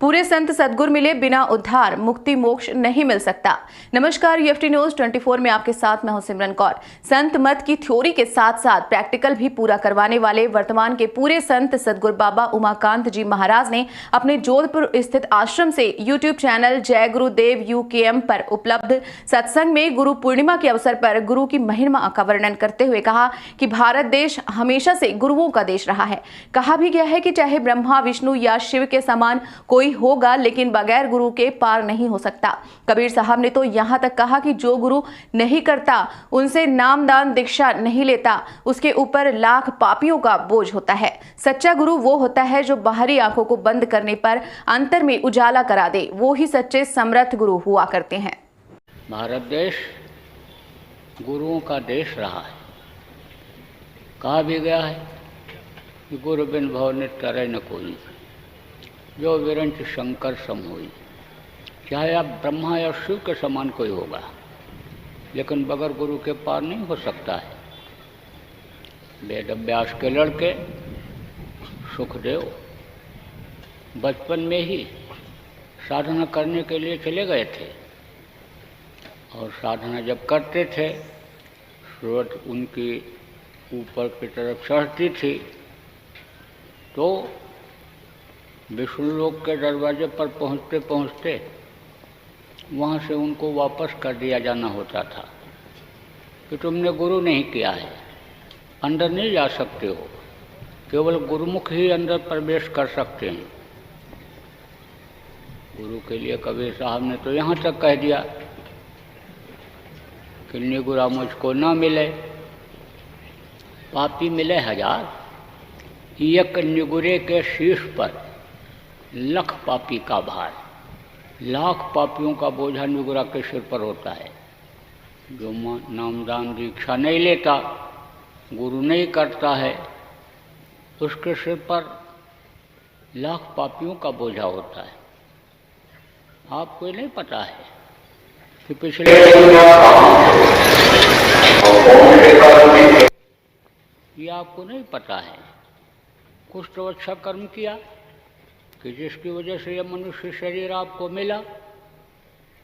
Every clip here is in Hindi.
पूरे संत सद्गुरु मिले बिना उद्धार मुक्ति मोक्ष नहीं मिल सकता। नमस्कार, यूएफटी न्यूज 24 में आपके साथ मैं हूं सिमरन कौर। संत मत की थ्योरी के साथ साथ प्रैक्टिकल भी पूरा करवाने वाले वर्तमान के पूरे संत सद्गुरु बाबा उमाकांत जी महाराज ने अपने जोधपुर स्थित आश्रम से यूट्यूब चैनल जय गुरुदेव यूकेएम पर उपलब्ध सत्संग में गुरु पूर्णिमा के अवसर पर गुरु की महिमा का वर्णन करते हुए कहा कि भारत देश हमेशा से गुरुओं का देश रहा है। कहा भी गया है कि चाहे ब्रह्मा विष्णु या शिव के समान कोई होगा, लेकिन बगैर गुरु के पार नहीं हो सकता। कबीर साहब ने तो यहाँ तक कहा कि जो गुरु नहीं करता, उनसे नाम दान दीक्षा नहीं लेता, उसके ऊपर लाख पापियों का बोझ होता है। सच्चा गुरु वो होता है जो बाहरी आंखों को बंद करने पर अंतर में उजाला करा दे। वो ही सच्चे समर्थ गुरु हुआ करते हैं। भारत देश गुरुओं का देश रहा है। कहा भी गया है कि गुरु बिन भव नित करे न कोई, जो विरंच शंकर सम होई। चाहे आप ब्रह्मा या शिव के समान कोई होगा, लेकिन बगैर गुरु के पार नहीं हो सकता है। वेद व्यास के लड़के सुखदेव बचपन में ही साधना करने के लिए चले गए थे, और साधना जब करते थे सूरज उनकी ऊपर की तरफ चढ़ती थी, तो विष्णु लोक के दरवाजे पर पहुँचते पहुँचते वहाँ से उनको वापस कर दिया जाना होता था कि तुमने गुरु नहीं किया है, अंदर नहीं जा सकते हो, केवल गुरुमुख ही अंदर प्रवेश कर सकते हैं। गुरु के लिए कबीर साहब ने तो यहाँ तक कह दिया कि निगुरा मुझको ना मिले, पापी मिले हजार, एक निगुरे के शीश पर लख पापी का भार। लाख पापियों का बोझा निगुरा के सिर पर होता है। जो नामदान दीक्षा नहीं लेता, गुरु नहीं करता है, उसके सिर पर लाख पापियों का बोझा होता है। आपको नहीं पता है कि पिछले ये आपको नहीं पता है, कुछ तो अच्छा कर्म किया कि जिसकी वजह से यह मनुष्य शरीर आपको मिला,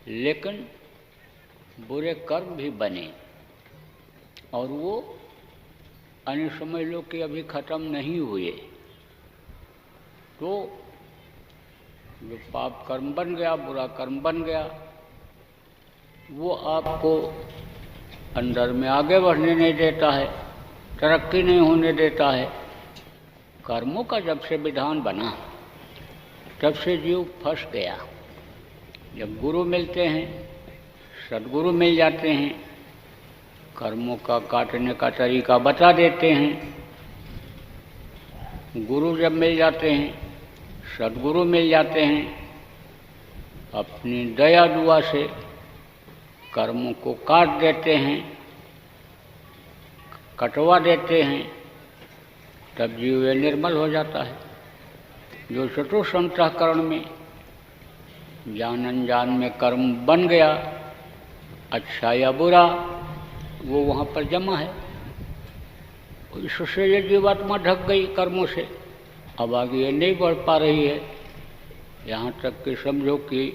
लेकिन बुरे कर्म भी बने, और वो अन्य समझ लो कि अभी ख़त्म नहीं हुए। तो जो पाप कर्म बन गया, बुरा कर्म बन गया, वो आपको अंदर में आगे बढ़ने नहीं देता है, तरक्की नहीं होने देता है। कर्मों का जब से विधान बना, तब से जीव फंस गया। जब गुरु मिलते हैं, सद्गुरु मिल जाते हैं, कर्मों का काटने का तरीका बता देते हैं। गुरु जब मिल जाते हैं, सद्गुरु मिल जाते हैं, अपनी दया दुआ से कर्मों को काट देते हैं, कटवा देते हैं, तब जीव निर्मल हो जाता है। जो चतुर्थ अंतःकरण में ज्ञान अनजान में कर्म बन गया, अच्छा या बुरा, वो वहाँ पर जमा है। इससे ये जीवात्मा ढक गई कर्मों से, अब आगे ये नहीं बढ़ पा रही है। यहाँ तक कि समझो कि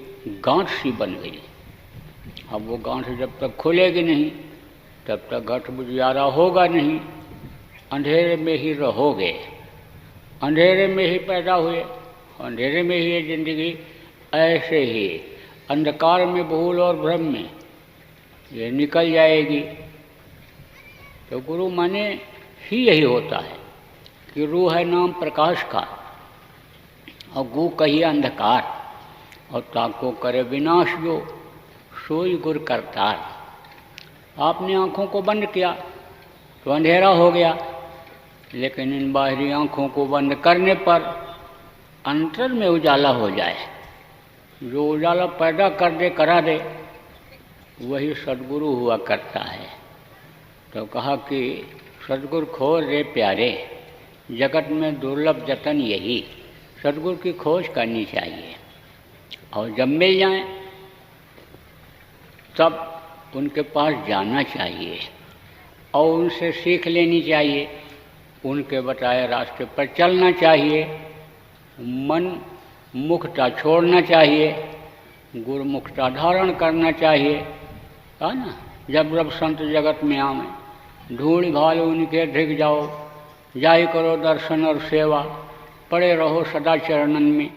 गांठ सी बन गई। अब वो गांठ जब तक खुलेगी नहीं, तब तक घट बुझियारा होगा नहीं, अंधेरे में ही रहोगे। अंधेरे में ही पैदा हुए, अंधेरे में ही ये जिंदगी ऐसे ही अंधकार में, भूल और भ्रम में ये निकल जाएगी। तो गुरु माने ही यही होता है कि रूह है नाम प्रकाश का, और गु कही अंधकार, और ताको करे विनाश जो सोई गुर करतार। आपने आँखों को बंद किया तो अंधेरा हो गया, लेकिन इन बाहरी आँखों को बंद करने पर अंतर में उजाला हो जाए। जो उजाला पैदा कर दे, करा दे, वही सद्गुरु हुआ करता है। तो कहा कि सद्गुरु खोज रे प्यारे, जगत में दुर्लभ जतन यही। सद्गुरु की खोज करनी चाहिए, और जब मिल जाए तब उनके पास जाना चाहिए और उनसे सीख लेनी चाहिए, उनके बताए रास्ते पर चलना चाहिए। मन मुखता छोड़ना चाहिए, गुरुमुखता धारण करना चाहिए, है ना। जब जब संत जगत में आवे, धूल भाल उनके धिक जाओ, जाहि करो दर्शन और सेवा, पड़े रहो सदा चरणन में।